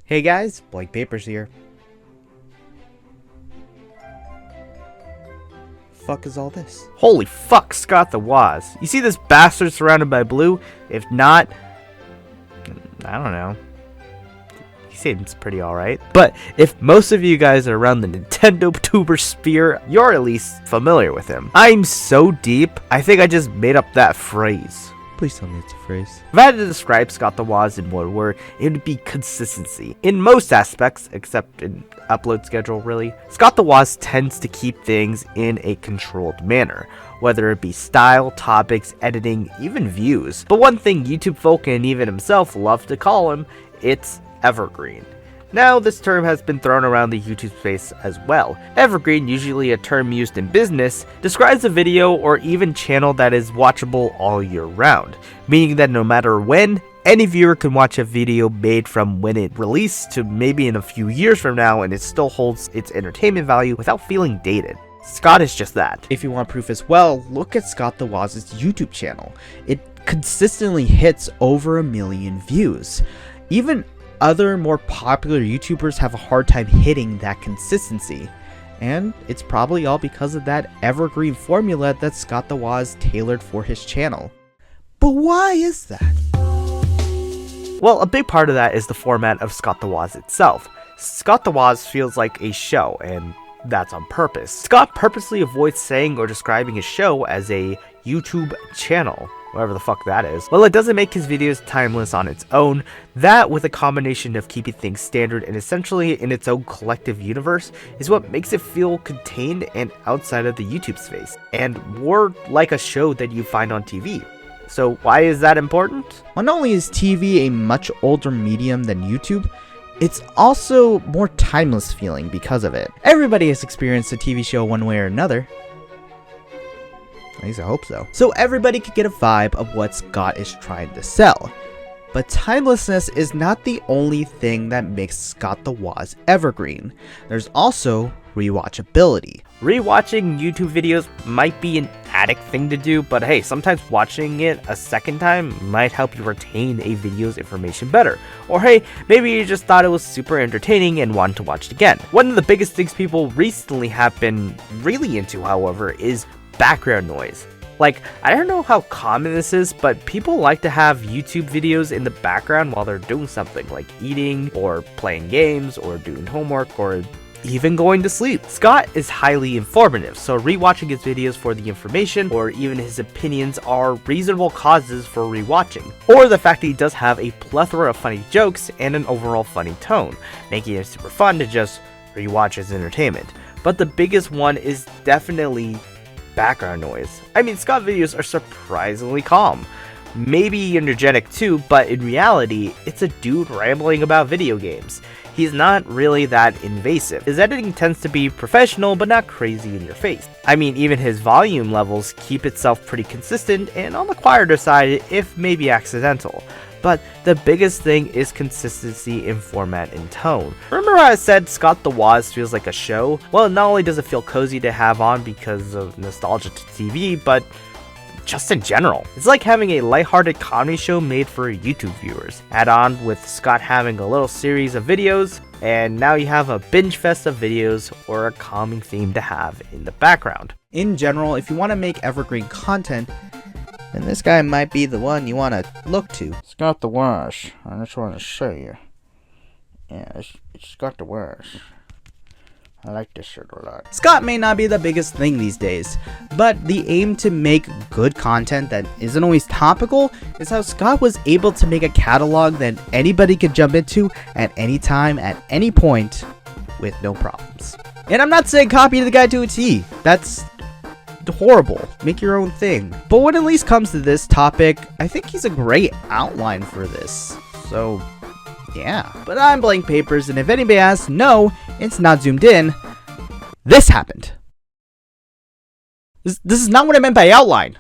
Hey guys, Blank Papers here. Fuck is all this? Holy fuck, Scott the Woz. You see this bastard surrounded by blue? If not, I don't know. He seems pretty alright. But if most of you guys are around the Nintendo tuber sphere, you're at least familiar with him. I'm so deep, I think I just made up that phrase. Please tell me it's a phrase. If I had to describe Scott the Woz in one word, it would be consistency. In most aspects, except in upload schedule really, Scott the Woz tends to keep things in a controlled manner, whether it be style, topics, editing, even views. But one thing YouTube folk and even himself love to call him, it's Evergreen. Now, this term has been thrown around the YouTube space as well. Evergreen, usually a term used in business, describes a video or even channel that is watchable all year round, meaning that no matter when, any viewer can watch a video made from when it released to maybe in a few years from now, and it still holds its entertainment value without feeling dated. Scott is just that. If you want proof as well, look at Scott the Woz's YouTube channel. It consistently hits over 1 million views. Even other more popular YouTubers have a hard time hitting that consistency, and it's probably all because of that evergreen formula that Scott the Woz tailored for his channel. But why is that? Well, a big part of that is the format of Scott the Woz itself. Scott the Woz feels like a show, and that's on purpose. Scott purposely avoids saying or describing his show as a YouTube channel, whatever the fuck that is. Well, it doesn't make his videos timeless on its own. That, with a combination of keeping things standard and essentially in its own collective universe, is what makes it feel contained and outside of the YouTube space, and more like a show that you find on TV. So why is that important? Well, not only is TV a much older medium than YouTube, it's also more timeless feeling because of it. Everybody has experienced a TV show one way or another. At least I hope so. So everybody could get a vibe of what Scott is trying to sell. But timelessness is not the only thing that makes Scott the Woz evergreen. There's also rewatchability. Rewatching YouTube videos might be an addict thing to do, but hey, sometimes watching it a second time might help you retain a video's information better. Or hey, maybe you just thought it was super entertaining and wanted to watch it again. One of the biggest things people recently have been really into, however, is background noise. Like, I don't know how common this is, but people like to have YouTube videos in the background while they're doing something, like eating, or playing games, or doing homework, or even going to sleep. Scott is highly informative, so rewatching his videos for the information, or even his opinions, are reasonable causes for rewatching. Or the fact that he does have a plethora of funny jokes and an overall funny tone, making it super fun to just rewatch his entertainment. But the biggest one is definitely background noise. I mean, Scott videos are surprisingly calm. Maybe energetic too, but in reality, it's a dude rambling about video games. He's not really that invasive. His editing tends to be professional, but not crazy in your face. I mean, even his volume levels keep itself pretty consistent and on the quieter side, if maybe accidental. But the biggest thing is consistency in format and tone. Remember how I said Scott the Woz feels like a show? Well, not only does it feel cozy to have on because of nostalgia to TV, but just in general. It's like having a lighthearted comedy show made for YouTube viewers. Add on with Scott having a little series of videos, and now you have a binge fest of videos or a calming theme to have in the background. In general, if you want to make evergreen content, then this guy might be the one you want to look to. Scott the Woz, I just want to say, yeah, it's Scott the Woz. I like this shirt a lot. Scott may not be the biggest thing these days, but the aim to make good content that isn't always topical is how Scott was able to make a catalog that anybody could jump into at any time, at any point, with no problems. And I'm not saying copy the guy to a T. That's horrible. Make your own thing. But when at least comes to this topic, I think he's a great outline for this. So yeah. But I'm Blank Papers, and if anybody asks, no, it's not zoomed in. This happened. This is not what I meant by outline.